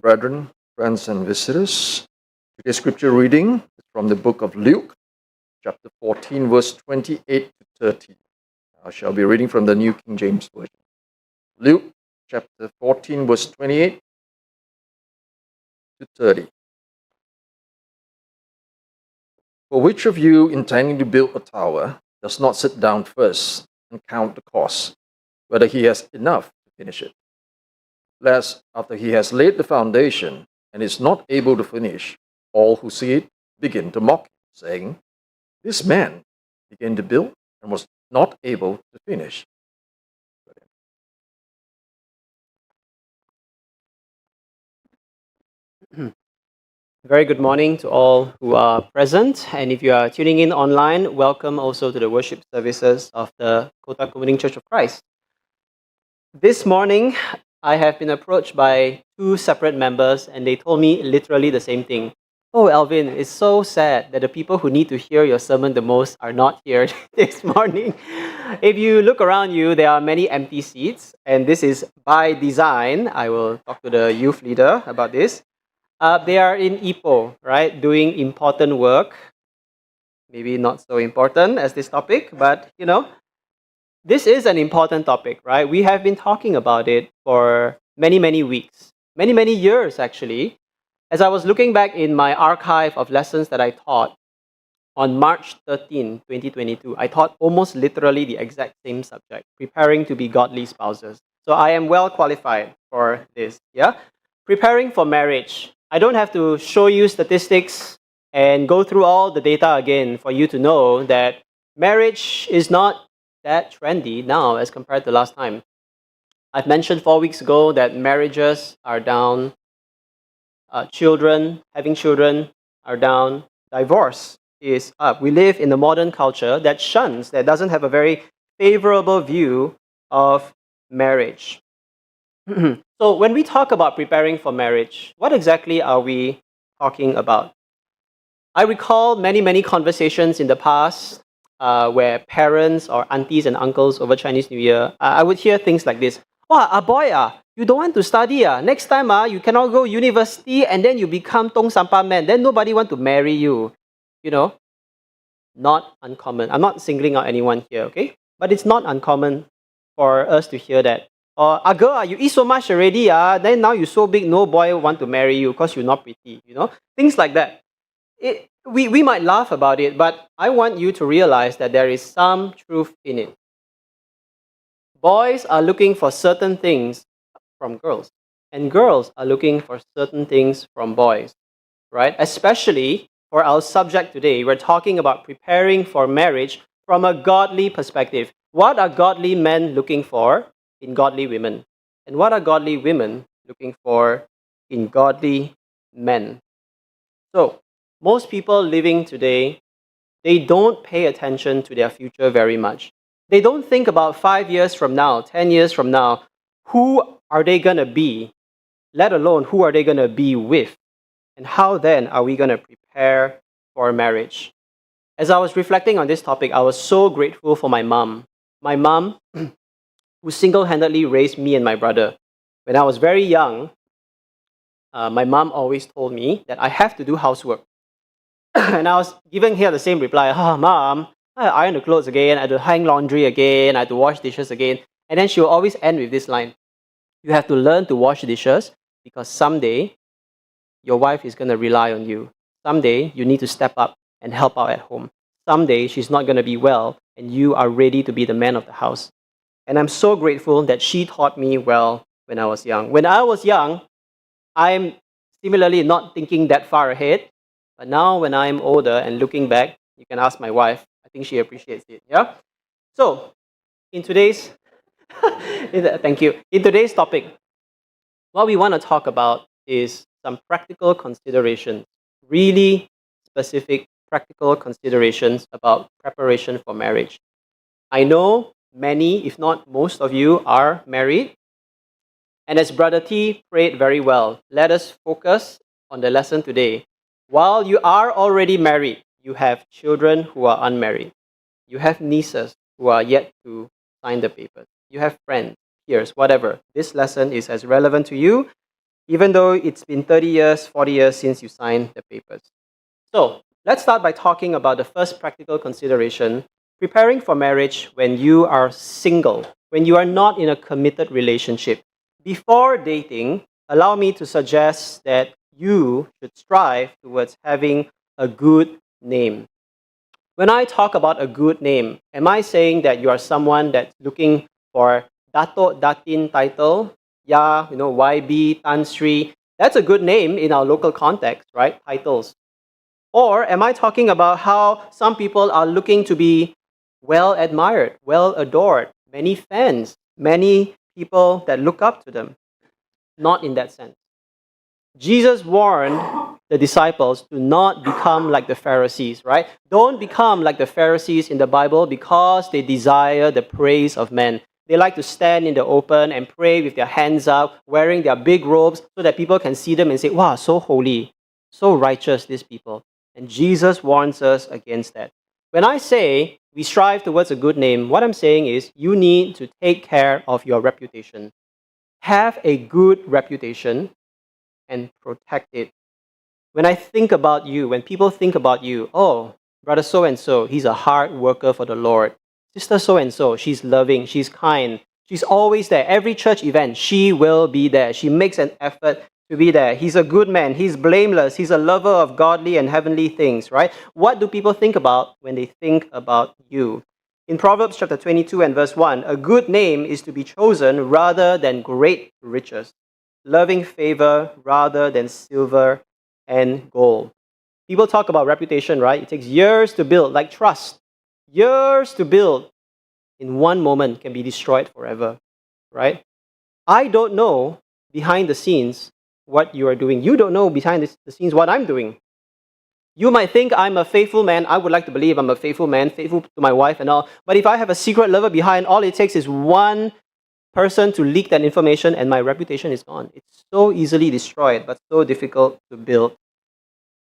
brethren, friends, and visitors. Today's scripture reading is from the book of Luke, chapter 14, verse 28 to 30. I shall be reading from the New King James Version. Luke, chapter 14, verse 28 to 30. For which of you, intending to build a tower, does not sit down first and count the cost, whether he has enough to finish it? Lest, after he has laid the foundation and is not able to finish, all who see it begin to mock him, saying, "This man began to build and was not able to finish." Very good morning to all who are present. And if you are tuning in online, welcome also to the worship services of the Kota Communing Church of Christ. This morning, I have been approached by two separate members, and they told me literally the same thing. "Oh, Alvin, it's so sad that the people who need to hear your sermon the most are not here this morning." If you look around you, there are many empty seats, and this is by design. I will talk to the youth leader about this. They are in Ipoh, right, doing important work. Maybe not so important as this topic, but this is an important topic, right? We have been talking about it for many, many weeks, many, many years actually. As I was looking back in my archive of lessons that I taught on March 13, 2022, I taught almost literally the exact same subject, preparing to be godly spouses. So I am well qualified for this, yeah? Preparing for marriage. I don't have to show you statistics and go through all the data again for you to know that marriage is not that trendy now as compared to last time. I've mentioned 4 weeks ago that marriages are down, having children are down, divorce is up. We live in a modern culture that doesn't have a very favorable view of marriage. So when we talk about preparing for marriage, what exactly are we talking about? I recall many, many conversations in the past where parents or aunties and uncles over Chinese New Year, I would hear things like this. "Wow, boy, you don't want to study. Next time, you cannot go university and then you become Tong Sampa man. Then nobody want to marry you." Not uncommon. I'm not singling out anyone here, okay? But it's not uncommon for us to hear that. Or, girl, you eat so much already, then now you're so big, no boy want to marry you because you're not pretty, Things like that. We might laugh about it, but I want you to realize that there is some truth in it. Boys are looking for certain things from girls, and girls are looking for certain things from boys, right? Especially for our subject today, we're talking about preparing for marriage from a godly perspective. What are godly men looking for in godly women? And what are godly women looking for in godly men? So, most people living today, they don't pay attention to their future very much. They don't think about 5 years from now, 10 years from now, who are they going to be, let alone who are they going to be with, and how then are we going to prepare for marriage. As I was reflecting on this topic, I was so grateful for my mom. My mom, who single-handedly raised me and my brother. When I was very young, my mom always told me that I have to do housework. And I was giving her the same reply, "Mom, I iron the clothes again, I had to hang laundry again, I had to wash dishes again." And then she will always end with this line, "You have to learn to wash dishes because someday your wife is going to rely on you. Someday you need to step up and help out at home. Someday she's not going to be well and you are ready to be the man of the house." And I'm so grateful that she taught me well when I was young. When I was young, I'm similarly not thinking that far ahead. But now when I'm older and looking back, you can ask my wife. I think she appreciates it. Yeah? So, in today's thank you. In today's topic, what we want to talk about is some practical considerations, really specific practical considerations about preparation for marriage. I know many, if not most of you, are married. And as Brother T prayed very well, let us focus on the lesson today. While you are already married, you have children who are unmarried. You have nieces who are yet to sign the papers. You have friends, peers, whatever. This lesson is as relevant to you. even though it's been 30 years, 40 years since you signed the papers. So, let's start by talking about the first practical consideration, preparing for marriage when you are single, when you are not in a committed relationship. Before dating, allow me to suggest that you should strive towards having a good name. When I talk about a good name, am I saying that you are someone that's looking for Dato Datin title? Yeah, YB, Tan Sri. That's a good name in our local context, right? Titles. Or am I talking about how some people are looking to be well admired, well adored, many fans, many people that look up to them? Not in that sense. Jesus warned the disciples to not become like the Pharisees, right? Don't become like the Pharisees in the Bible because they desire the praise of men. They like to stand in the open and pray with their hands up, wearing their big robes so that people can see them and say, wow, so holy, so righteous, these people. And Jesus warns us against that. When I say we strive towards a good name, what I'm saying is you need to take care of your reputation. Have a good reputation and protect it. When I think about you, when people think about you, oh, brother so and so, he's a hard worker for the Lord. Sister so and so, she's loving, she's kind, she's always there. Every church event, she will be there. She makes an effort to be there. He's a good man, he's blameless, he's a lover of godly and heavenly things, right? What do people think about when they think about you? In Proverbs chapter 22 and verse 1, a good name is to be chosen rather than great riches, loving favor rather than silver and gold. People talk about reputation, right? It takes years to build, like trust. Years to build in one moment can be destroyed forever, right? I don't know behind the scenes what you are doing. You don't know behind the scenes what I'm doing. You might think I'm a faithful man. I would like to believe I'm a faithful man, faithful to my wife and all. But if I have a secret lover behind, all it takes is one person to leak that information and my reputation is gone. It's so easily destroyed, but so difficult to build.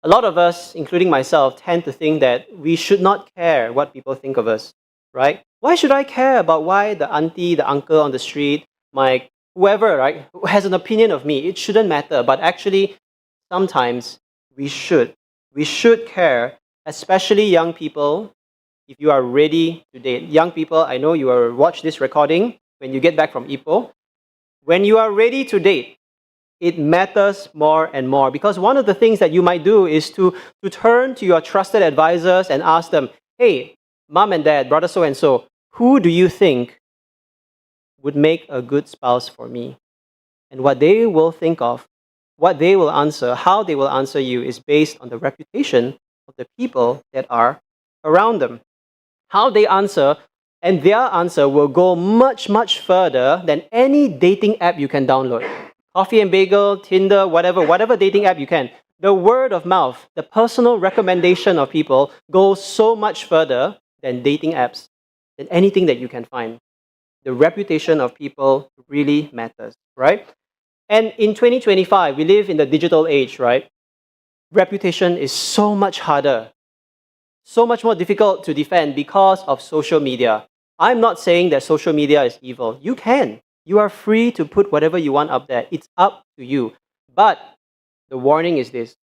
A lot of us, including myself, tend to think that we should not care what people think of us, right? Why should I care about why the auntie, the uncle on the street, my whoever, right, has an opinion of me? It shouldn't matter. But actually, sometimes we should. We should care, especially young people, if you are ready to date. Young people, I know you will watch this recording when you get back from Ipoh. When you are ready to date, it matters more and more, because one of the things that you might do is to turn to your trusted advisors and ask them, hey, mom and dad, brother so and so, who do you think would make a good spouse for me? And what they will think of, what they will answer, how they will answer you is based on the reputation of the people that are around them. How they answer and their answer will go much, much further than any dating app you can download. Coffee and Bagel, Tinder, whatever dating app you can. The word of mouth, the personal recommendation of people goes so much further than dating apps, than anything that you can find. The reputation of people really matters, right? And in 2025, we live in the digital age, right? Reputation is so much harder, so much more difficult to defend because of social media. I'm not saying that social media is evil. You can. You are free to put whatever you want up there. It's up to you. But the warning is this.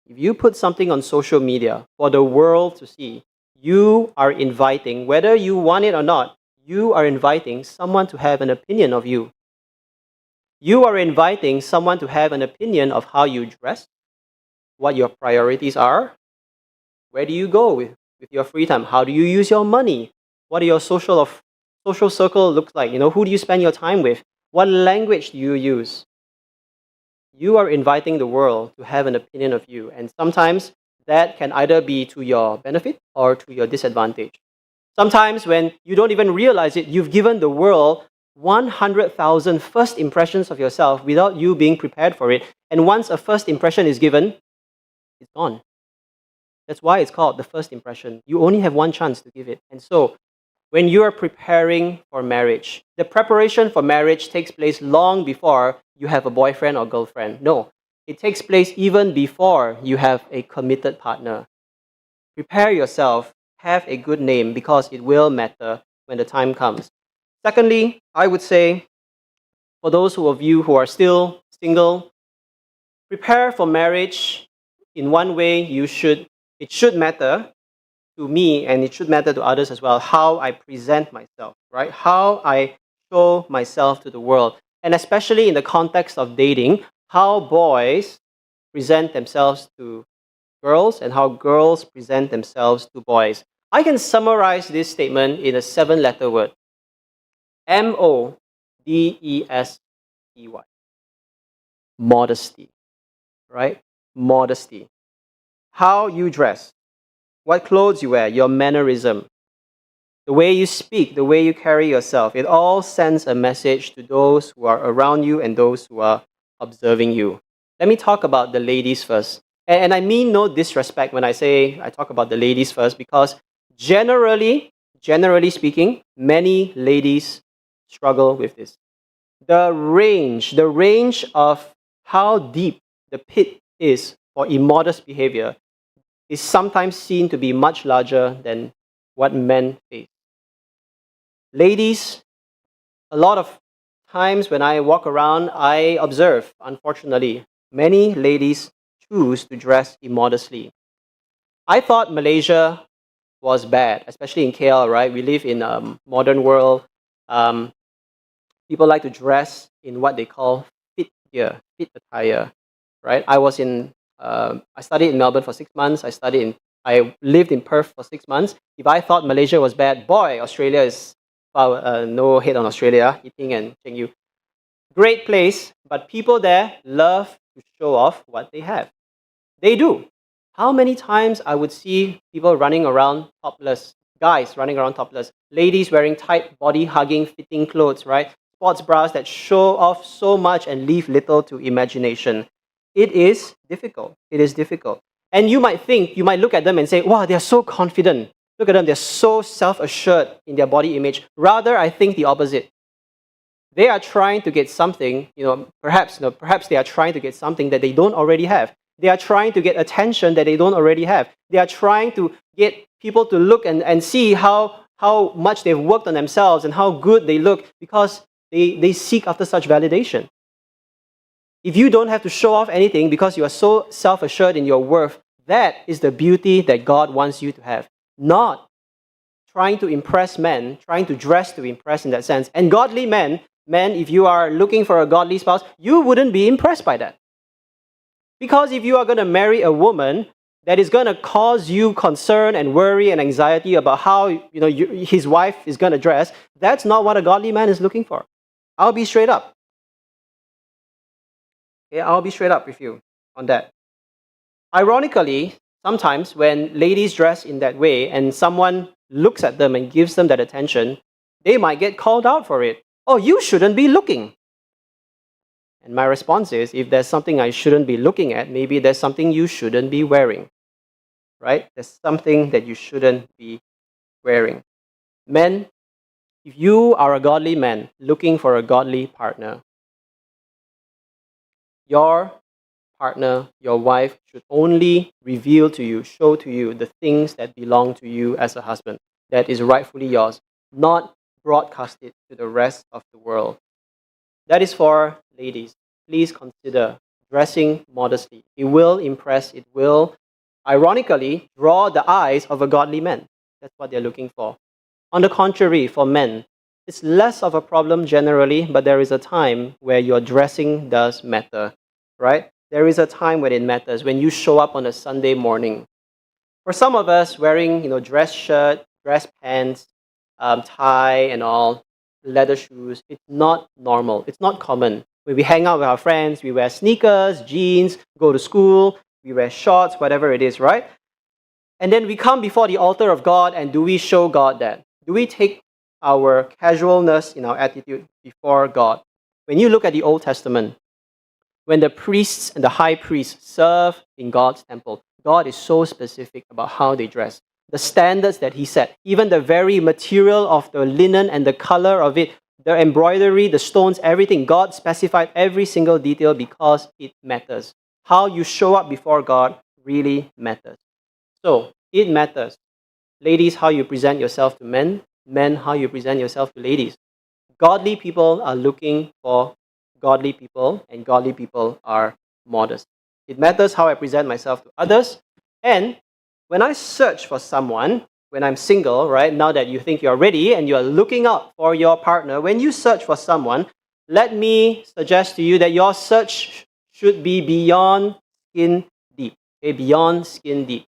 If you put something on social media for the world to see, you are inviting, whether you want it or not, you are inviting someone to have an opinion of you. You are inviting someone to have an opinion of how you dress, what your priorities are, where do you go with your free time, how do you use your money, what are your social circle looks like, who do you spend your time with, what language do you use. You are inviting the world to have an opinion of you, and sometimes that can either be to your benefit or to your disadvantage. Sometimes when you don't even realize it, you've given the world 100,000 first impressions of yourself without you being prepared for it. And once a first impression is given, it's gone. That's why it's called the first impression. You only have one chance to give it. And so, when you are preparing for marriage, the preparation for marriage takes place long before you have a boyfriend or girlfriend. No, it takes place even before you have a committed partner. Prepare yourself, have a good name, because it will matter when the time comes. Secondly, I would say, for those of you who are still single, prepare for marriage in one way, it should matter to me and it should matter to others as well, how I present myself, right? How I show myself to the world. And especially in the context of dating, how boys present themselves to girls and how girls present themselves to boys. I can summarize this statement in a 7-letter word. Modesty. Modesty, right? Modesty. How you dress, what clothes you wear, your mannerism, the way you speak, the way you carry yourself, it all sends a message to those who are around you and those who are observing you. Let me talk about the ladies first. And I mean no disrespect when I say I talk about the ladies first, because generally speaking, many ladies struggle with this. The range of how deep the pit is for immodest behavior is sometimes seen to be much larger than what men face. Ladies, a lot of times when I walk around, I observe, unfortunately, many ladies choose to dress immodestly. I thought Malaysia was bad, especially in KL, right? We live in a modern world. People like to dress in what they call fit gear, fit attire, right? I studied in Melbourne for 6 months. I lived in Perth for 6 months. If I thought Malaysia was bad, boy, Australia is, no hate on Australia, Yiting and Cheng Yu. Great place, but people there love to show off what they have. They do. How many times I would see people running around topless, guys running around topless, ladies wearing tight body-hugging, fitting clothes, right? Sports bras that show off so much and leave little to imagination. It is difficult. It is difficult. And you might look at them and say, wow, they're so confident. Look at them, they're so self-assured in their body image. Rather, I think the opposite. They are trying to get something, perhaps they are trying to get something that they don't already have. They are trying to get attention that they don't already have. They are trying to get people to look and see how much they've worked on themselves and how good they look because they seek after such validation. If you don't have to show off anything because you are so self-assured in your worth, that is the beauty that God wants you to have. Not trying to impress men, trying to dress to impress in that sense. And godly men, if you are looking for a godly spouse, you wouldn't be impressed by that. Because if you are going to marry a woman that is going to cause you concern and worry and anxiety about how his wife is going to dress, that's not what a godly man is looking for. I'll be straight up. Okay, I'll be straight up with you on that. Ironically, sometimes when ladies dress in that way and someone looks at them and gives them that attention, they might get called out for it. Oh, you shouldn't be looking. And my response is, if there's something I shouldn't be looking at, maybe there's something you shouldn't be wearing. Right? There's something that you shouldn't be wearing. Men, if you are a godly man looking for a godly partner, your partner, your wife, should only reveal to you, show to you the things that belong to you as a husband, that is rightfully yours, not broadcast it to the rest of the world. That is for ladies. Please consider dressing modestly. It will impress, it will, ironically, draw the eyes of a godly man. That's what they're looking for. On the contrary, for men, it's less of a problem generally, but there is a time where your dressing does matter, right? There is a time when it matters, when you show up on a Sunday morning. For some of us, wearing dress shirt, dress pants, tie and all, leather shoes, it's not normal. It's not common. When we hang out with our friends, we wear sneakers, jeans, go to school, we wear shorts, whatever it is, right? And then we come before the altar of God, and do we show God that? Do we take our casualness in our attitude before God? When you look at the Old Testament, when the priests and the high priests serve in God's temple, God is so specific about how they dress. The standards that He set, even the very material of the linen and the color of it, the embroidery, the stones, everything, God specified every single detail because it matters. How you show up before God really matters. So, it matters. Ladies, how you present yourself to men. Men, how you present yourself to ladies. Godly people are looking for godly people, and godly people are modest. It matters how I present myself to others. And when I search for someone, when I'm single, right, now that you think you're ready and you're looking out for your partner, when you search for someone, let me suggest to you that your search should be beyond skin deep. Okay, beyond skin deep.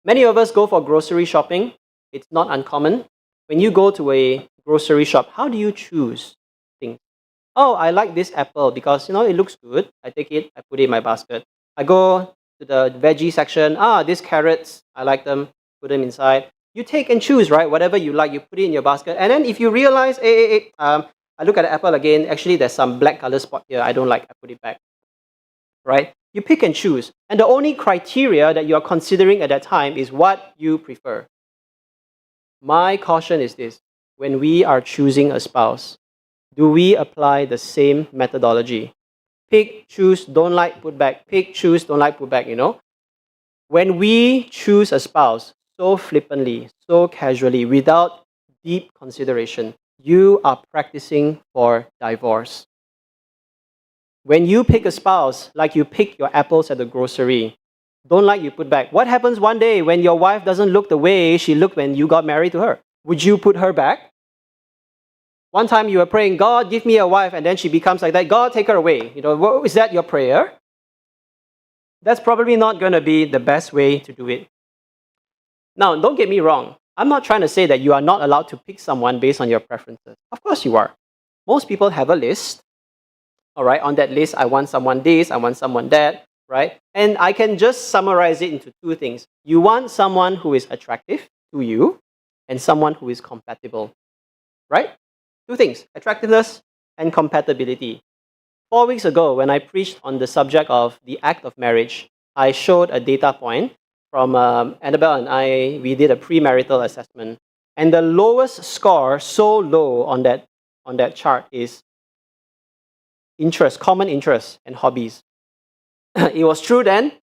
Many of us go for grocery shopping. It's not uncommon. When you go to a grocery shop, how do you choose things? Oh, I like this apple because it looks good. I take it, I put it in my basket. I go to the veggie section. These carrots, I like them, put them inside. You take and choose, right? Whatever you like, you put it in your basket. And then if you realize, I look at the apple again, actually there's some black color spot here I don't like, I put it back. Right? You pick and choose. And the only criteria that you are considering at that time is what you prefer. My caution is this: when we are choosing a spouse, do we apply the same methodology? Pick, choose, don't like, put back. Pick, choose, don't like, put back, When we choose a spouse so flippantly, so casually, without deep consideration, you are practicing for divorce. When you pick a spouse like you pick your apples at the grocery, don't like, you put back. What happens one day when your wife doesn't look the way she looked when you got married to her? Would you put her back? One time you were praying, God, give me a wife, and then she becomes like that. God, take her away. Is that your prayer? That's probably not going to be the best way to do it. Now, don't get me wrong. I'm not trying to say that you are not allowed to pick someone based on your preferences. Of course you are. Most people have a list. All right, on that list, I want someone this, I want someone that, right? And I can just summarize it into two things. You want someone who is attractive to you and someone who is compatible, right? Two things: attractiveness and compatibility. 4 weeks ago, when I preached on the subject of the act of marriage, I showed a data point from Annabelle and I. We did a premarital assessment, and the lowest score, so low on that chart, is interest, common interests and hobbies. It was true then,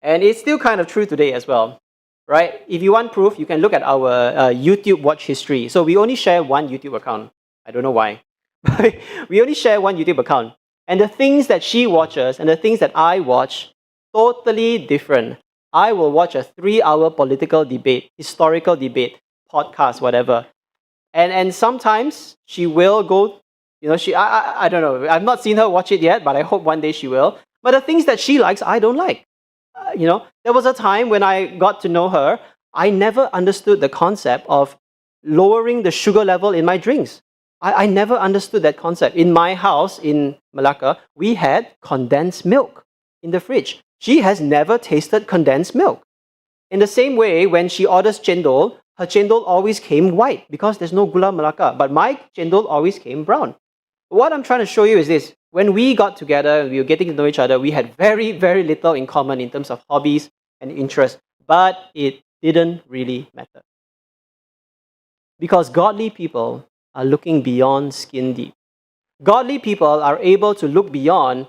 and it's still kind of true today as well, right? If you want proof, you can look at our YouTube watch history. So we only share one YouTube account. I don't know why. We only share one YouTube account. And the things that she watches and the things that I watch, totally different. I will watch a 3-hour political debate, historical debate, podcast, whatever. And sometimes she will go, I don't know. I've not seen her watch it yet, but I hope one day she will. But the things that she likes, I don't like. There was a time when I got to know her, I never understood the concept of lowering the sugar level in my drinks. I never understood that concept. In my house in Malacca, we had condensed milk in the fridge. She has never tasted condensed milk. In the same way, when she orders chendol, her chendol always came white because there's no gula Malacca. But my chendol always came brown. What I'm trying to show you is this. When we got together, we were getting to know each other, we had very, very little in common in terms of hobbies and interests. But it didn't really matter. Because godly people are looking beyond skin deep. Godly people are able to look beyond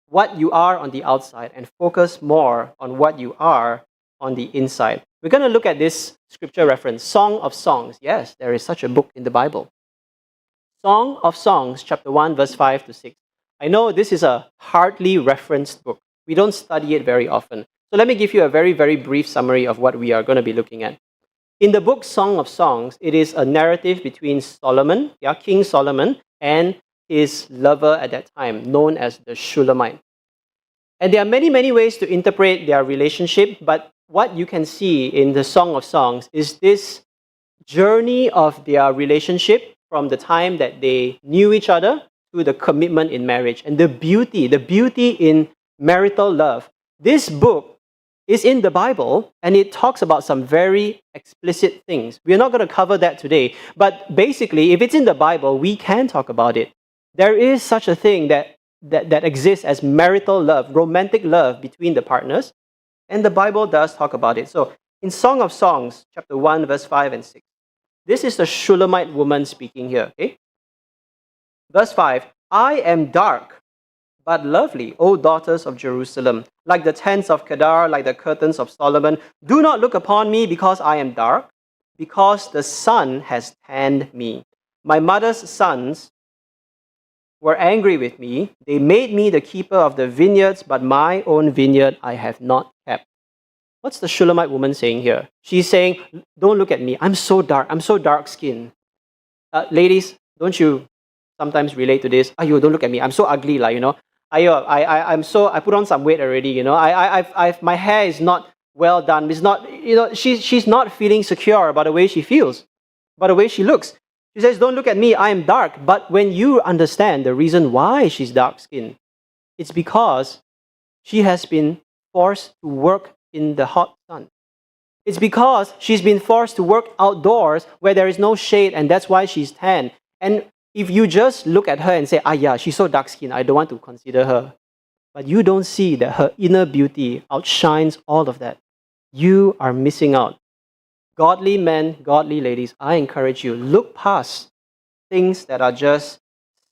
what you are on the outside and focus more on what you are on the inside. We're going to look at this scripture reference, Song of Songs. Yes, there is such a book in the Bible. Song of Songs, chapter 1, verse 5 to 6. I know this is a hardly referenced book. We don't study it very often. So let me give you a very, very brief summary of what we are going to be looking at. In the book Song of Songs, it is a narrative between Solomon, King Solomon, and his lover at that time, known as the Shulamite. And there are many, many ways to interpret their relationship, but what you can see in the Song of Songs is this journey of their relationship from the time that they knew each other to the commitment in marriage, and the beauty in marital love. This book is in the Bible, and it talks about some very explicit things. We're not going to cover that today, but basically, if it's in the Bible, we can talk about it. There is such a thing that exists as marital love, romantic love between the partners, and the Bible does talk about it. So, in Song of Songs, chapter 1, verse 5 and 6, this is the Shulamite woman speaking here, okay? Verse 5, I am dark, but lovely, O daughters of Jerusalem, like the tents of Kedar, like the curtains of Solomon. Do not look upon me because I am dark, because the sun has tanned me. My mother's sons were angry with me. They made me the keeper of the vineyards, but my own vineyard I have not kept. What's the Shulamite woman saying here? She's saying, don't look at me. I'm so dark. I'm so dark-skinned. Ladies, don't you sometimes relate to this? Ayo, don't look at me. I'm so ugly, like, you know. Ayo, I put on some weight already, you know. My hair is not well done. It's not, you know, she's not feeling secure about the way she feels, about the way she looks. She says, don't look at me, I am dark. But when you understand the reason why she's dark-skinned, it's because she has been forced to work in the hot sun. It's because she's been forced to work outdoors where there is no shade, and that's why she's tan. And if you just look at her and say, yeah, she's so dark-skinned, I don't want to consider her. But you don't see that her inner beauty outshines all of that. You are missing out. Godly men, godly ladies, I encourage you, look past things that are just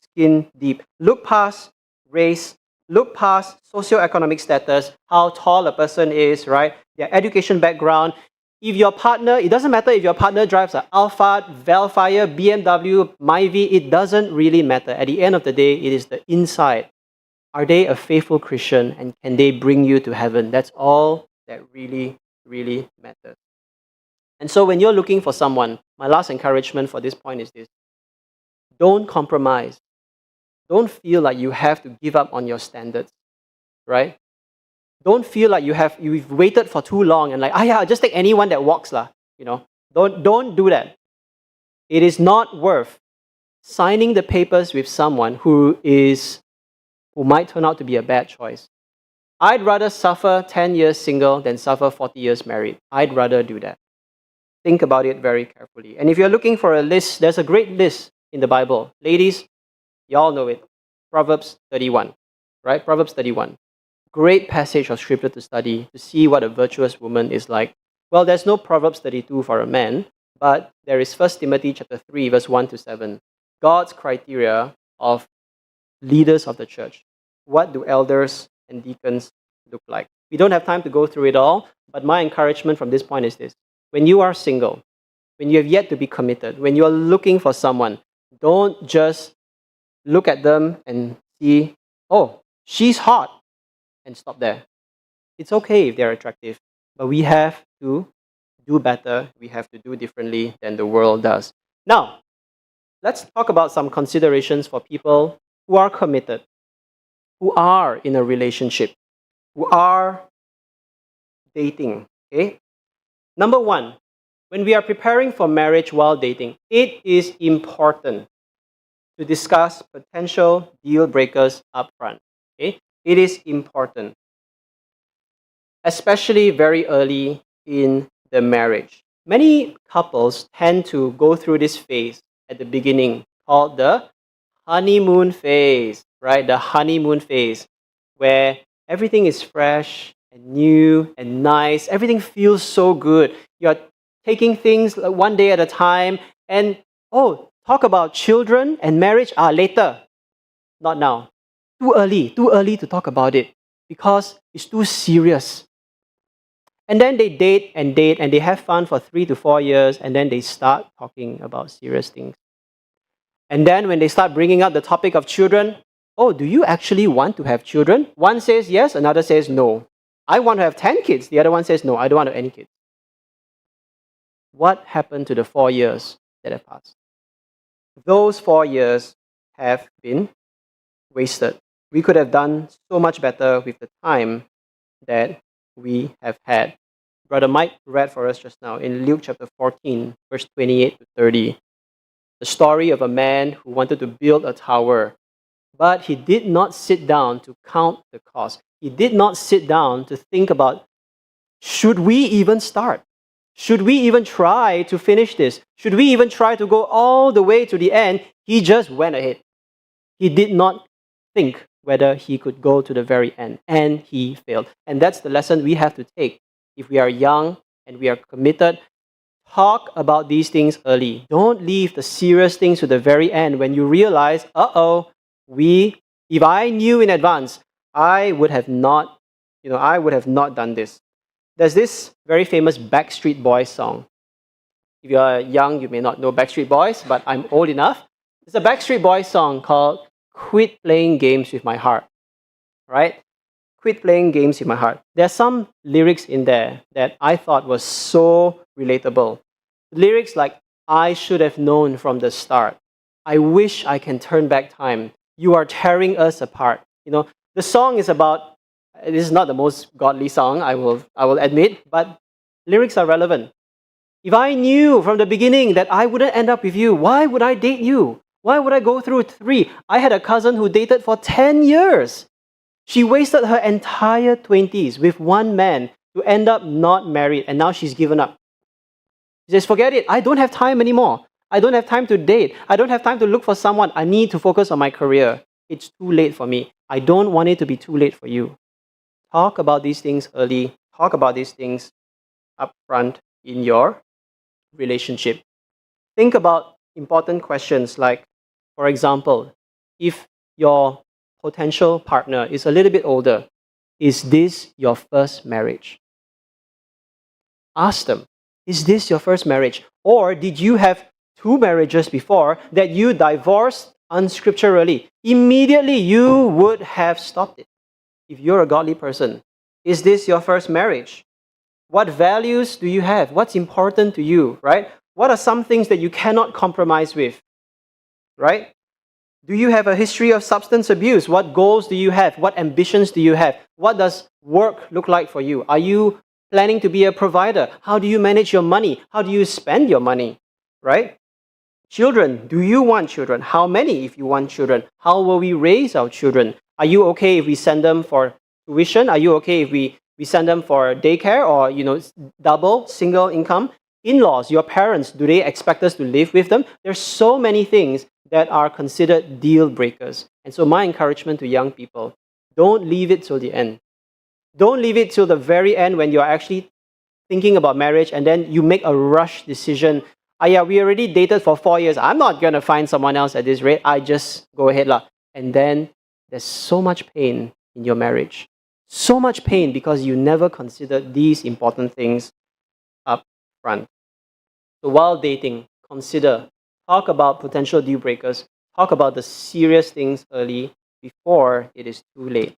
skin deep. Look past race, look past socioeconomic status, how tall a person is, right? Their education background. If your partner, it doesn't matter if your partner drives an Alphard, Velfire, BMW, Myvi, it doesn't really matter. At the end of the day, it is the inside. Are they a faithful Christian, and can they bring you to heaven? That's all that really, really matters. And so when you're looking for someone, my last encouragement for this point is this. Don't compromise. Don't feel like you have to give up on your standards, right? Don't feel like you've waited for too long and like, just take anyone that walks lah. You know, don't do that. It is not worth signing the papers with someone who might turn out to be a bad choice. I'd rather suffer 10 years single than suffer 40 years married. I'd rather do that. Think about it very carefully. And if you're looking for a list, there's a great list in the Bible. Ladies, y'all know it. Proverbs 31, right? Proverbs 31. Great passage of scripture to study, to see what a virtuous woman is like. Well, there's no Proverbs 32 for a man, but there is 1 Timothy chapter 3, verse 1 to 7. God's criteria of leaders of the church. What do elders and deacons look like? We don't have time to go through it all, but my encouragement from this point is this. When you are single, when you have yet to be committed, when you are looking for someone, don't just look at them and see, oh, she's hot, and stop there. It's okay if they're attractive, but we have to do better. We have to do differently than the world does. Now, let's talk about some considerations for people who are committed, who are in a relationship, who are dating. Okay? Number one, when we are preparing for marriage while dating, it is important to discuss potential deal breakers up front. Okay? It is important, especially very early in the marriage. Many couples tend to go through this phase at the beginning called the honeymoon phase, right? The honeymoon phase, where everything is fresh and new and nice. Everything feels so good. You're taking things one day at a time, and talk about children and marriage later. Not now. Too early to talk about it because it's too serious. And then they date and they have fun for 3 to 4 years, and then they start talking about serious things. And then when they start bringing up the topic of children, do you actually want to have children? One says yes, another says no. I want to have 10 kids. The other one says no, I don't want to have any kids. What happened to the 4 years that have passed? Those 4 years have been wasted. We could have done so much better with the time that we have had. Brother Mike read for us just now in Luke chapter 14, verse 28 to 30. The story of a man who wanted to build a tower, but he did not sit down to count the cost. He did not sit down to think about, should we even start? Should we even try to finish this? Should we even try to go all the way to the end? He just went ahead. He did not think whether he could go to the very end, and he failed. And that's the lesson we have to take. If we are young and we are committed, talk about these things early. Don't leave the serious things to the very end when you realize, if I knew in advance, I would have not done this. There's this very famous Backstreet Boys song. If you are young, you may not know Backstreet Boys, but I'm old enough. It's a Backstreet Boys song called quit playing games with my heart, right? Quit playing games with my heart. There are some lyrics in there that I thought was so relatable. Lyrics like, I should have known from the start. I wish I can turn back time. You are tearing us apart. The song is about, this is not the most godly song, I will admit, but lyrics are relevant. If I knew from the beginning that I wouldn't end up with you, why would I date you? Why would I go through 3? I had a cousin who dated for 10 years. She wasted her entire 20s with one man to end up not married, and now she's given up. She says, forget it, I don't have time anymore. I don't have time to date. I don't have time to look for someone. I need to focus on my career. It's too late for me. I don't want it to be too late for you. Talk about these things early. Talk about these things up front in your relationship. Think about important questions like, for example, if your potential partner is a little bit older, is this your first marriage? Ask them, is this your first marriage? Or did you have 2 marriages before that you divorced unscripturally? Immediately you would have stopped it if you're a godly person. Is this your first marriage? What values do you have? What's important to you, right? What are some things that you cannot compromise with, right? Do you have a history of substance abuse? What goals do you have? What ambitions do you have? What does work look like for you? Are you planning to be a provider? How do you manage your money? How do you spend your money, right? Children, do you want children? How many if you want children? How will we raise our children? Are you okay if we send them for tuition? Are you okay if we send them for daycare or, double, single income? In-laws, your parents, do they expect us to live with them? There's so many things that are considered deal breakers. And so my encouragement to young people, don't leave it till the end. Don't leave it till the very end when you're actually thinking about marriage and then you make a rush decision. Yeah, we already dated for 4 years. I'm not going to find someone else at this rate. I just go ahead lah. And then there's so much pain in your marriage. So much pain because you never considered these important things up front. So while dating, talk about potential deal breakers, talk about the serious things early before it is too late.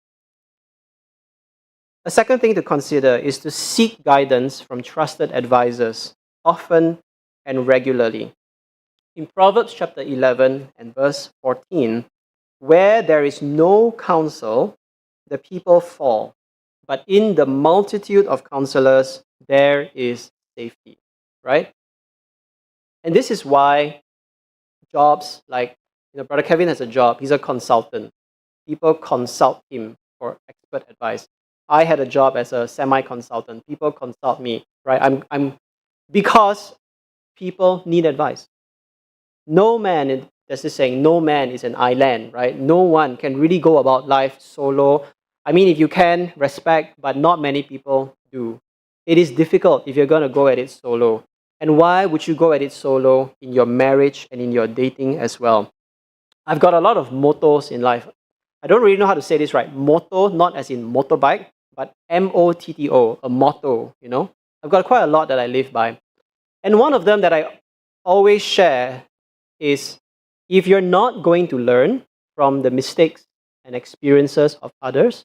A second thing to consider is to seek guidance from trusted advisors, often and regularly. In Proverbs chapter 11 and verse 14, where there is no counsel, the people fall, but in the multitude of counselors, there is safety, right? And this is why jobs like, Brother Kevin has a job, he's a consultant. People consult him for expert advice. I had a job as a semi-consultant. People consult me, right? Because people need advice. No man, there's this saying, no man is an island, right? No one can really go about life solo. I mean, if you can, respect, but not many people do. It is difficult if you're going to go at it solo. And why would you go at it solo in your marriage and in your dating as well? I've got a lot of mottos in life. I don't really know how to say this right. Motto, not as in motorbike, but M-O-T-T-O, a motto, I've got quite a lot that I live by. And one of them that I always share is, if you're not going to learn from the mistakes and experiences of others,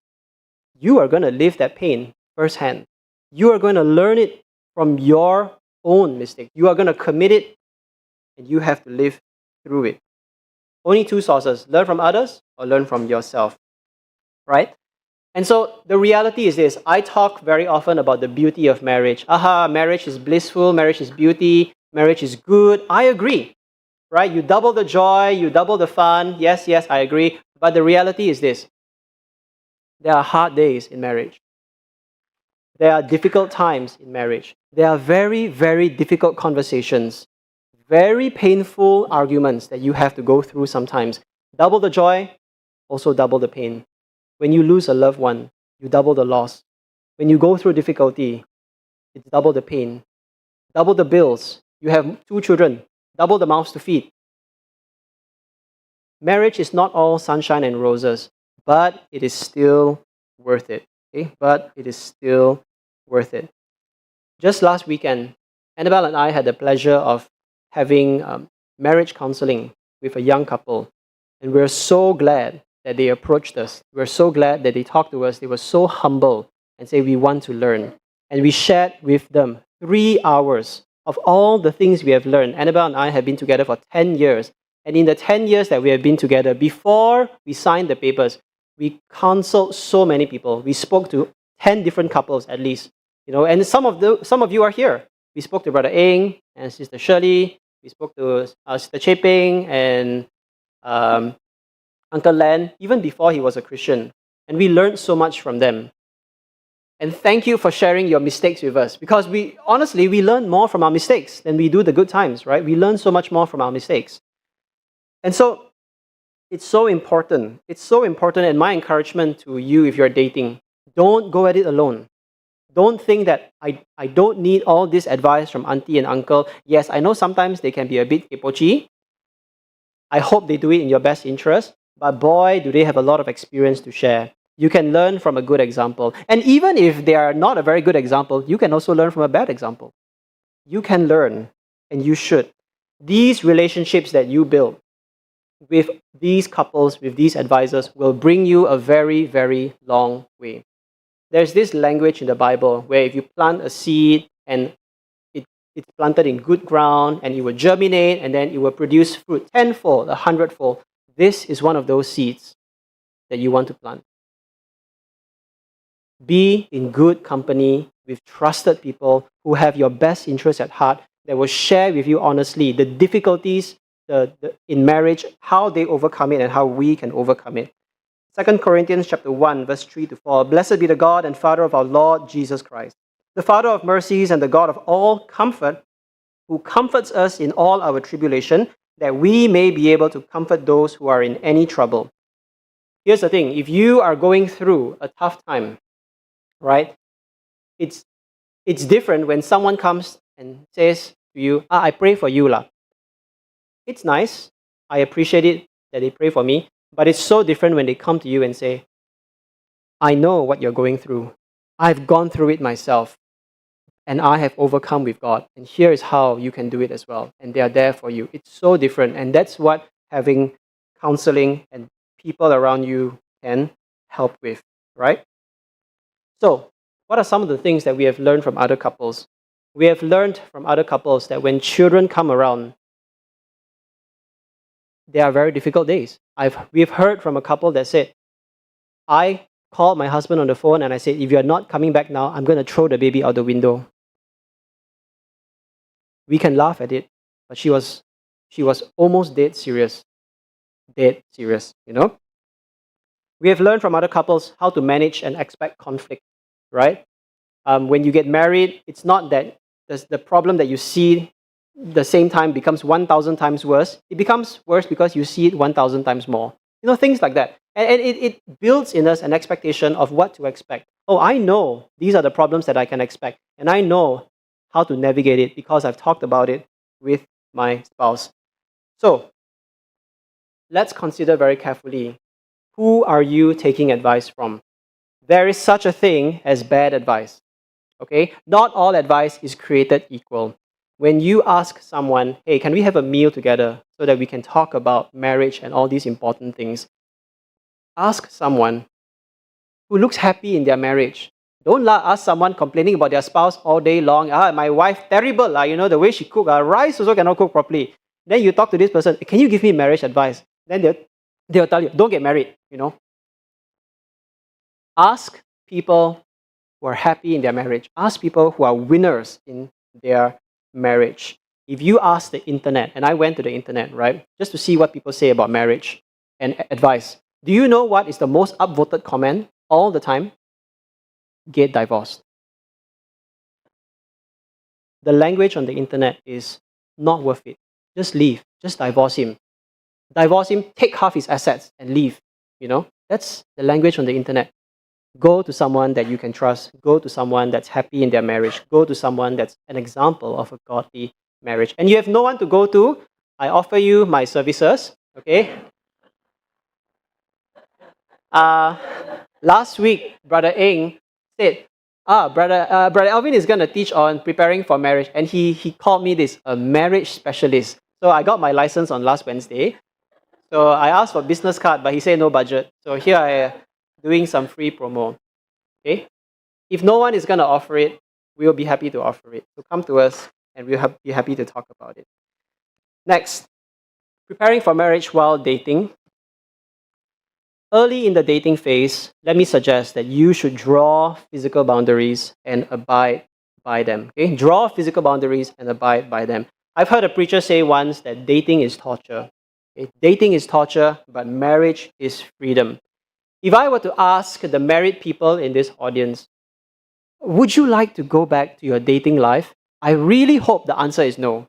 you are going to live that pain firsthand. You are going to learn it from your own mistake. You are going to commit it, and you have to live through it. Only 2 sources, learn from others or learn from yourself, right? And so the reality is this, I talk very often about the beauty of marriage. Marriage is blissful, marriage is beauty, marriage is good. I agree, right? You double the joy, you double the fun. Yes, I agree. But the reality is this, there are hard days in marriage. There are difficult times in marriage. There are very, very difficult conversations, very painful arguments that you have to go through sometimes. Double the joy, also double the pain. When you lose a loved one, you double the loss. When you go through difficulty, it's double the pain. Double the bills. You have 2 children, double the mouths to feed. Marriage is not all sunshine and roses, but it is still worth it. Okay? But it is still worth it. Just last weekend, Annabelle and I had the pleasure of having marriage counseling with a young couple. And we're so glad that they approached us. We're so glad that they talked to us. They were so humble and say, we want to learn. And we shared with them 3 hours of all the things we have learned. Annabelle and I have been together for 10 years. And in the 10 years that we have been together, before we signed the papers, we counseled so many people. We spoke to 10 different couples at least. And some of you are here. We spoke to Brother Eng and Sister Shirley. We spoke to Sister Cheping and Uncle Len, even before he was a Christian. And we learned so much from them. And thank you for sharing your mistakes with us, because we learn more from our mistakes than we do the good times, right? We learn so much more from our mistakes. And so it's so important. It's so important, and my encouragement to you if you're dating, don't go at it alone. Don't think that I don't need all this advice from auntie and uncle. Yes, I know sometimes they can be a bit kepochi. I hope they do it in your best interest, but boy, do they have a lot of experience to share. You can learn from a good example. And even if they are not a very good example, you can also learn from a bad example. You can learn, and you should. These relationships that you build with these couples, with these advisors, will bring you a very, very long way. There's this language in the Bible where if you plant a seed and it's planted in good ground and it will germinate and then it will produce fruit tenfold, 100-fold. This is one of those seeds that you want to plant. Be in good company with trusted people who have your best interests at heart, that will share with you honestly the difficulties in marriage, how they overcome it and how we can overcome it. 2 Corinthians chapter 1, verse 3 to 4. Blessed be the God and Father of our Lord Jesus Christ, the Father of mercies and the God of all comfort, who comforts us in all our tribulation, that we may be able to comfort those who are in any trouble. Here's the thing, if you are going through a tough time, right, it's different when someone comes and says to you, I pray for you lah. It's nice, I appreciate it that they pray for me, but it's so different when they come to you and say, I know what you're going through. I've gone through it myself, and I have overcome with God. And here is how you can do it as well. And they are there for you. It's so different. And that's what having counseling and people around you can help with, right? So, what are some of the things that we have learned from other couples? We have learned from other couples that when children come around, there are very difficult days. We've heard from a couple that said, I called my husband on the phone and I said, if you're not coming back now, I'm going to throw the baby out the window. We can laugh at it, but she was almost dead serious. Dead serious, We have learned from other couples how to manage and expect conflict, right? When you get married, it's not that the problem that you see the same time becomes 1,000 times worse. It becomes worse because you see it 1,000 times more. Things like that. And it builds in us an expectation of what to expect. Oh, I know these are the problems that I can expect. And I know how to navigate it because I've talked about it with my spouse. So, let's consider very carefully, who are you taking advice from? There is such a thing as bad advice. Okay? Not all advice is created equal. When you ask someone, hey, can we have a meal together so that we can talk about marriage and all these important things? Ask someone who looks happy in their marriage. Don't ask someone complaining about their spouse all day long. My wife, terrible. The way she cook, rice also cannot cook properly. Then you talk to this person, can you give me marriage advice? Then they'll tell you, don't get married, Ask people who are happy in their marriage. Ask people who are winners in their marriage. If you ask the internet, and I went to the internet, right, just to see what people say about marriage and advice, do you know what is the most upvoted comment all the time? Get divorced. The language on the internet is not worth it. Just leave. Just divorce him. Divorce him, take half his assets and leave. That's the language on the internet. Go to someone that you can trust. Go to someone that's happy in their marriage. Go to someone that's an example of a godly marriage. And you have no one to go to, I offer you my services, okay? Last week, Brother Eng said, Brother Alvin is going to teach on preparing for marriage. And he called me a marriage specialist. So I got my license on last Wednesday. So I asked for business card, but he said no budget. So here I am doing some free promo. Okay? If no one is going to offer it, we will be happy to offer it. So come to us and we'll be happy to talk about it. Next, preparing for marriage while dating. Early in the dating phase, let me suggest that you should draw physical boundaries and abide by them. Okay? Draw physical boundaries and abide by them. I've heard a preacher say once that dating is torture. Okay? Dating is torture, but marriage is freedom. If I were to ask the married people in this audience, would you like to go back to your dating life? I really hope the answer is no.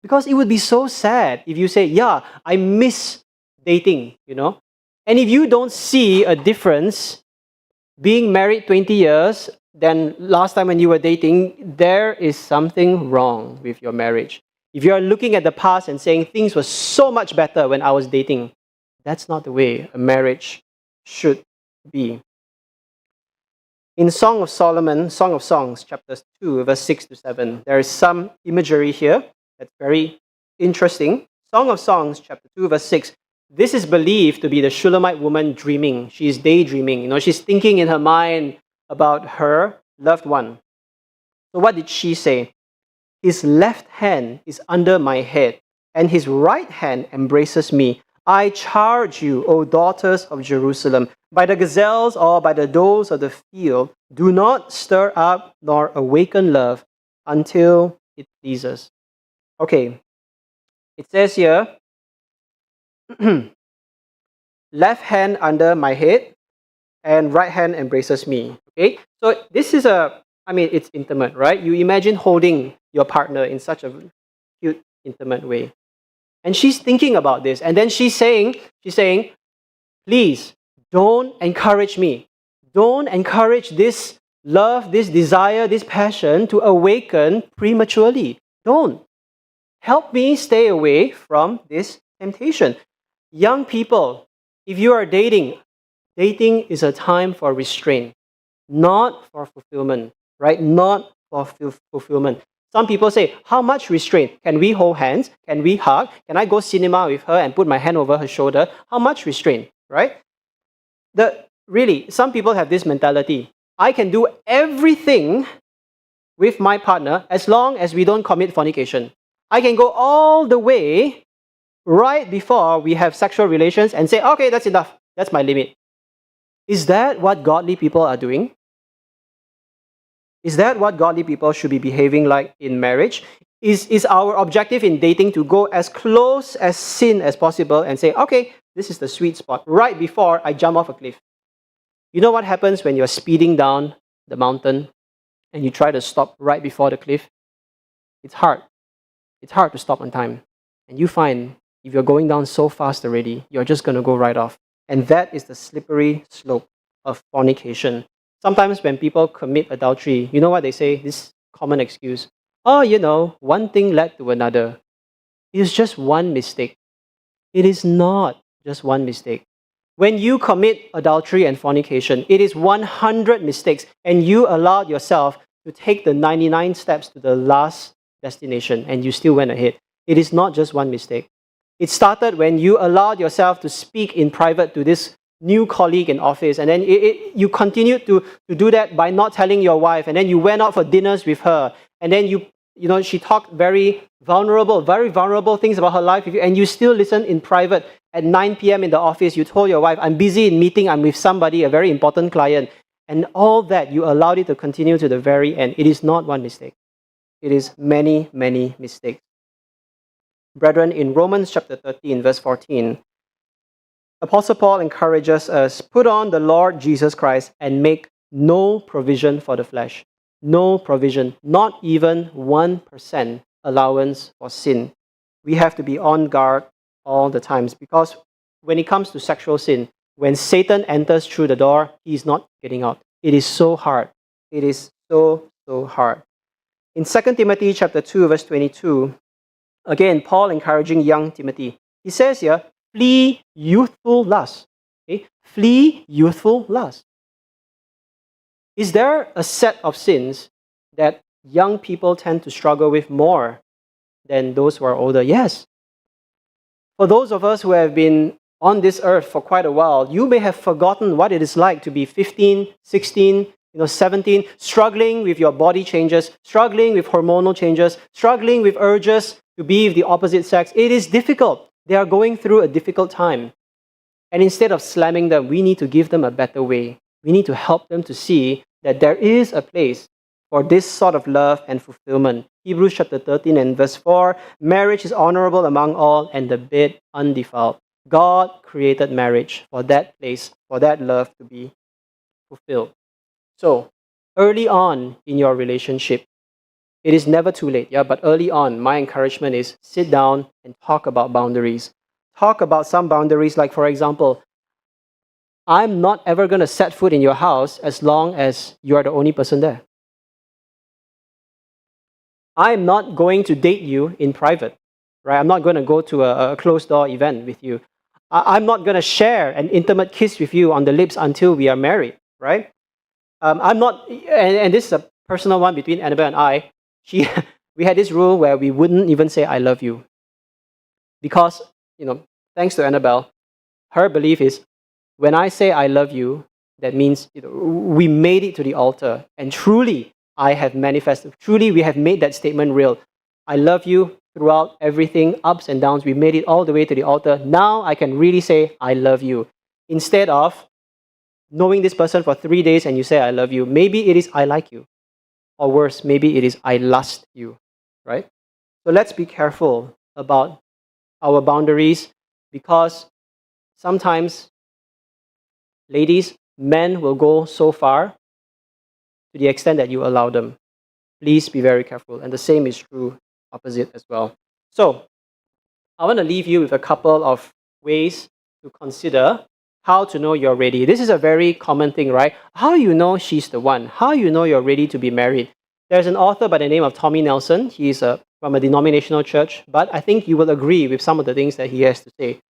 Because it would be so sad if you say, yeah, I miss dating, And if you don't see a difference being married 20 years than last time when you were dating, there is something wrong with your marriage. If you are looking at the past and saying things were so much better when I was dating, that's not the way a marriage should be. In Song of Solomon, Song of Songs, chapters 2, verse 6 to 7, there is some imagery here that's very interesting. Song of Songs, chapter 2, verse 6. This is believed to be the Shulamite woman dreaming. She's daydreaming. She's thinking in her mind about her loved one. So what did she say? His left hand is under my head, and his right hand embraces me. I charge you, O daughters of Jerusalem, by the gazelles or by the does of the field, do not stir up nor awaken love until it pleases. Okay, it says here, left hand under my head and right hand embraces me. Okay, so this is it's intimate, right? You imagine holding your partner in such a cute, intimate way. And she's thinking about this. And then she's saying, please, don't encourage me. Don't encourage this love, this desire, this passion to awaken prematurely. Don't. Help me stay away from this temptation. Young people, if you are dating is a time for restraint, not for fulfillment, right? Not for fulfillment. Some people say, how much restraint? Can we hold hands? Can we hug? Can I go cinema with her and put my hand over her shoulder? How much restraint, right? Really, some people have this mentality. I can do everything with my partner as long as we don't commit fornication. I can go all the way right before we have sexual relations and say, okay, that's enough. That's my limit. Is that what godly people are doing? Is that what godly people should be behaving like in marriage? Is our objective in dating to go as close as sin as possible and say, okay, this is the sweet spot, right before I jump off a cliff? You know what happens when you're speeding down the mountain and you try to stop right before the cliff? It's hard. It's hard to stop on time. And you find if you're going down so fast already, you're just going to go right off. And that is the slippery slope of fornication. Sometimes when people commit adultery, you know what they say? This common excuse. Oh, one thing led to another. It is just one mistake. It is not just one mistake. When you commit adultery and fornication, it is 100 mistakes, and you allowed yourself to take the 99 steps to the last destination, and you still went ahead. It is not just one mistake. It started when you allowed yourself to speak in private to this new colleague in office, and then you continued to do that by not telling your wife, and then you went out for dinners with her, and then she talked very vulnerable things about her life with you, and you still listen in private. At 9 p.m. in the office, you told your wife, I'm busy in meeting, I'm with somebody, a very important client, and all that, you allowed it to continue to the very end. It is not one mistake. It is many, many mistakes. Brethren, in Romans chapter 13, verse 14, Apostle Paul encourages us, put on the Lord Jesus Christ and make no provision for the flesh. No provision, not even 1% allowance for sin. We have to be on guard all the times, because when it comes to sexual sin, when Satan enters through the door, he is not getting out. It is so hard. It is so hard. In 2 Timothy chapter 2, verse 22, again, Paul encouraging young Timothy. He says here, flee youthful lust. Okay? Flee youthful lust. Is there a set of sins that young people tend to struggle with more than those who are older? Yes. For those of us who have been on this earth for quite a while, you may have forgotten what it is like to be 15, 16, 17, struggling with your body changes, struggling with hormonal changes, struggling with urges to be with the opposite sex. It is difficult. They are going through a difficult time. And instead of slamming them, we need to give them a better way. We need to help them to see that there is a place for this sort of love and fulfillment. Hebrews chapter 13 and verse 4, marriage is honorable among all and the bed undefiled. God created marriage for that place, for that love to be fulfilled. So, early on in your relationship, it is never too late, but early on, my encouragement is sit down and talk about boundaries. Talk about some boundaries, like for example, I'm not ever going to set foot in your house as long as you are the only person there. I'm not going to date you in private, right? I'm not going to go to a closed door event with you. I'm not going to share an intimate kiss with you on the lips until we are married, right? I'm not, and this is a personal one between Annabelle and I. We had this rule where we wouldn't even say I love you. Because, thanks to Annabelle, her belief is when I say I love you, that means we made it to the altar. And truly, I have manifested. Truly, we have made that statement real. I love you throughout everything, ups and downs. We made it all the way to the altar. Now I can really say I love you. Instead of knowing this person for 3 days and you say I love you, maybe it is I like you. Or worse, maybe it is I lust you, right? So let's be careful about our boundaries, because sometimes, ladies, men will go so far to the extent that you allow them. Please be very careful. And the same is true opposite as well. So I want to leave you with a couple of ways to consider how to know you're ready. This is a very common thing, right? How you know she's the one? How you know you're ready to be married? There's an author by the name of Tommy Nelson. He's from a denominational church, but I think you will agree with some of the things that he has to say.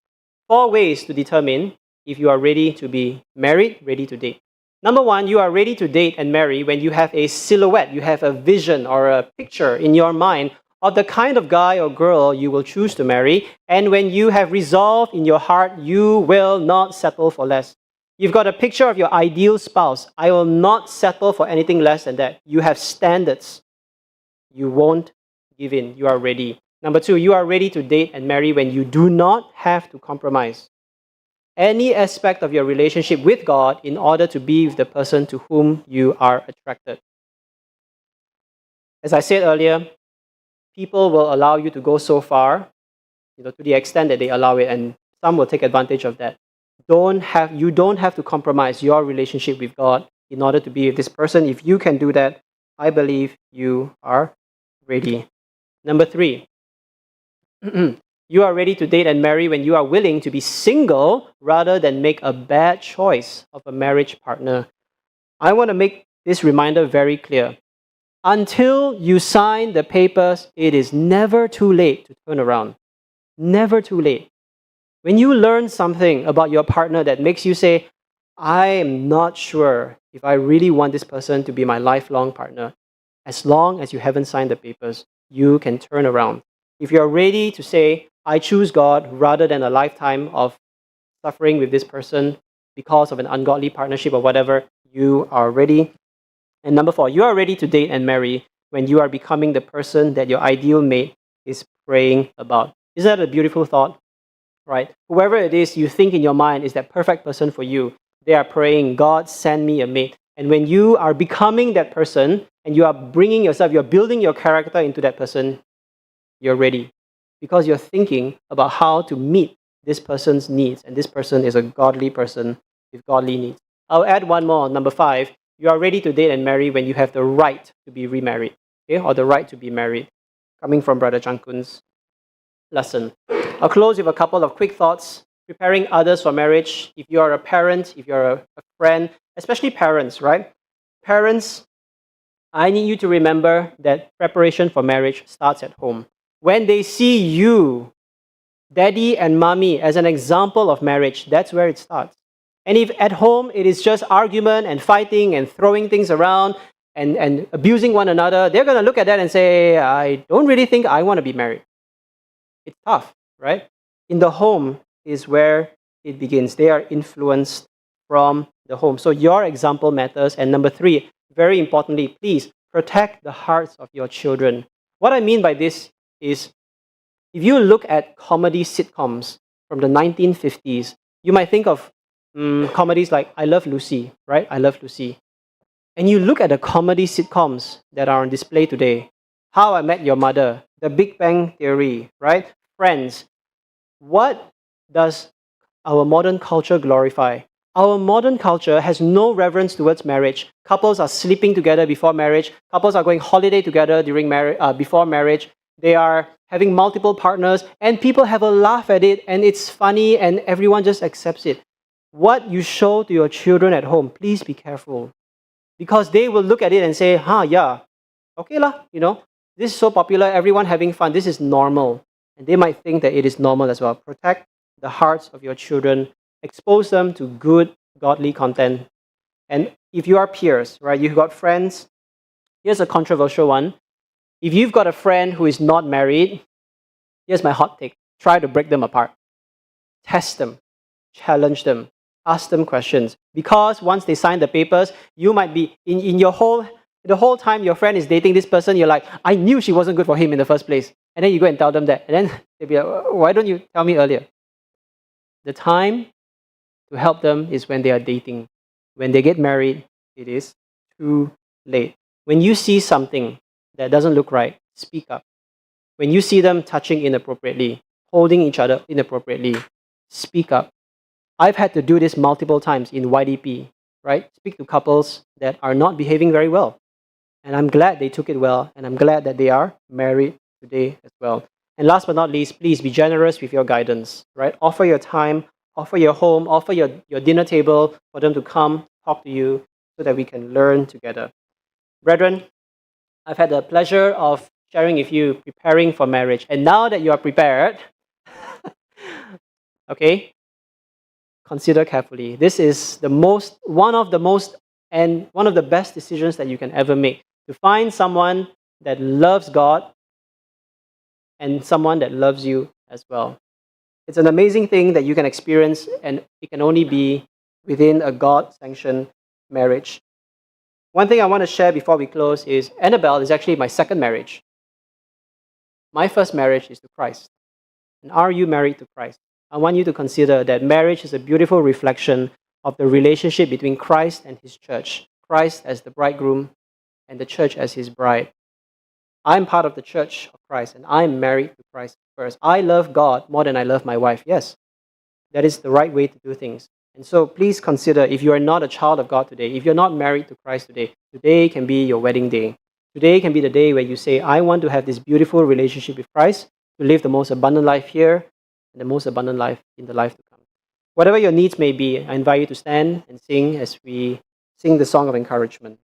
4 ways to determine if you are ready to be married, ready to date. Number 1, you are ready to date and marry when you have a silhouette, you have a vision or a picture in your mind of the kind of guy or girl you will choose to marry, and when you have resolved in your heart, you will not settle for less. You've got a picture of your ideal spouse. I will not settle for anything less than that. You have standards. You won't give in. You are ready. Number 2, you are ready to date and marry when you do not have to compromise any aspect of your relationship with God in order to be with the person to whom you are attracted. As I said earlier, people will allow you to go so far, to the extent that they allow it, and some will take advantage of that. You don't have to compromise your relationship with God in order to be with this person. If you can do that, I believe you are ready. Number 3, you are ready to date and marry when you are willing to be single rather than make a bad choice of a marriage partner. I want to make this reminder very clear. Until you sign the papers, it is never too late to turn around. Never too late. When you learn something about your partner that makes you say, I am not sure if I really want this person to be my lifelong partner, as long as you haven't signed the papers, you can turn around. If you're ready to say, I choose God rather than a lifetime of suffering with this person because of an ungodly partnership or whatever, you are ready. And number 4, you are ready to date and marry when you are becoming the person that your ideal mate is praying about. Isn't that a beautiful thought? Right? Whoever it is you think in your mind is that perfect person for you, they are praying, God, send me a mate. And when you are becoming that person and you are bringing yourself, you're building your character into that person, you're ready. Because you're thinking about how to meet this person's needs. And this person is a godly person with godly needs. I'll add one more, number 5. You are ready to date and marry when you have the right to be remarried. Okay? Or the right to be married. Coming from Brother Chankun's lesson. I'll close with a couple of quick thoughts. Preparing others for marriage. If you are a parent, if you're a friend, especially parents, right? Parents, I need you to remember that preparation for marriage starts at home. When they see you, daddy and mommy, as an example of marriage, that's where it starts. And if at home it is just argument and fighting and throwing things around and abusing one another, they're going to look at that and say, I don't really think I want to be married. It's tough, right? in the home is where it begins. They are influenced from the home. So your example matters. And number 3, very importantly, please protect the hearts of your children. What I mean by this is, if you look at comedy sitcoms from the 1950s, you might think of comedies like I Love Lucy, right? I Love Lucy. And you look at the comedy sitcoms that are on display today, How I Met Your Mother, The Big Bang Theory, right? Friends. What does our modern culture glorify? Our modern culture has no reverence towards marriage. Couples are sleeping together before marriage. Couples are going holiday together before marriage. They are having multiple partners, and people have a laugh at it, and it's funny, and everyone just accepts it. What you show to your children at home, please be careful, because they will look at it and say, yeah, okay lah, this is so popular, everyone having fun, this is normal. And they might think that it is normal as well. Protect the hearts of your children. Expose them to good, godly content. And if you are peers, right, you've got friends, here's a controversial one. If you've got a friend who is not married, here's my hot take. Try to break them apart. Test them. Challenge them. Ask them questions. Because once they sign the papers, you might be, the whole time your friend is dating this person, you're like, I knew she wasn't good for him in the first place. And then you go and tell them that. And then they'll be like, why don't you tell me earlier? The time to help them is when they are dating. When they get married, it is too late. When you see something that doesn't look right, speak up. When you see them touching inappropriately, holding each other inappropriately, speak up. I've had to do this multiple times in YDP, right? Speak to couples that are not behaving very well. And I'm glad they took it well, and I'm glad that they are married today as well. And last but not least, please be generous with your guidance, right? Offer your time, offer your home, offer your dinner table for them to come talk to you so that we can learn together. Brethren, I've had the pleasure of sharing with you preparing for marriage. And now that you are prepared, okay, consider carefully. This is one of the best decisions that you can ever make. To find someone that loves God and someone that loves you as well. It's an amazing thing that you can experience, and it can only be within a God-sanctioned marriage. One thing I want to share before we close is Annabelle is actually my second marriage. My first marriage is to Christ. And are you married to Christ? I want you to consider that marriage is a beautiful reflection of the relationship between Christ and his church. Christ as the bridegroom and the church as his bride. I'm part of the church of Christ, and I'm married to Christ first. I love God more than I love my wife. Yes, that is the right way to do things. And so please consider, if you are not a child of God today, if you're not married to Christ today, today can be your wedding day. Today can be the day where you say, I want to have this beautiful relationship with Christ, to live the most abundant life here and the most abundant life in the life to come. Whatever your needs may be, I invite you to stand and sing as we sing the song of encouragement.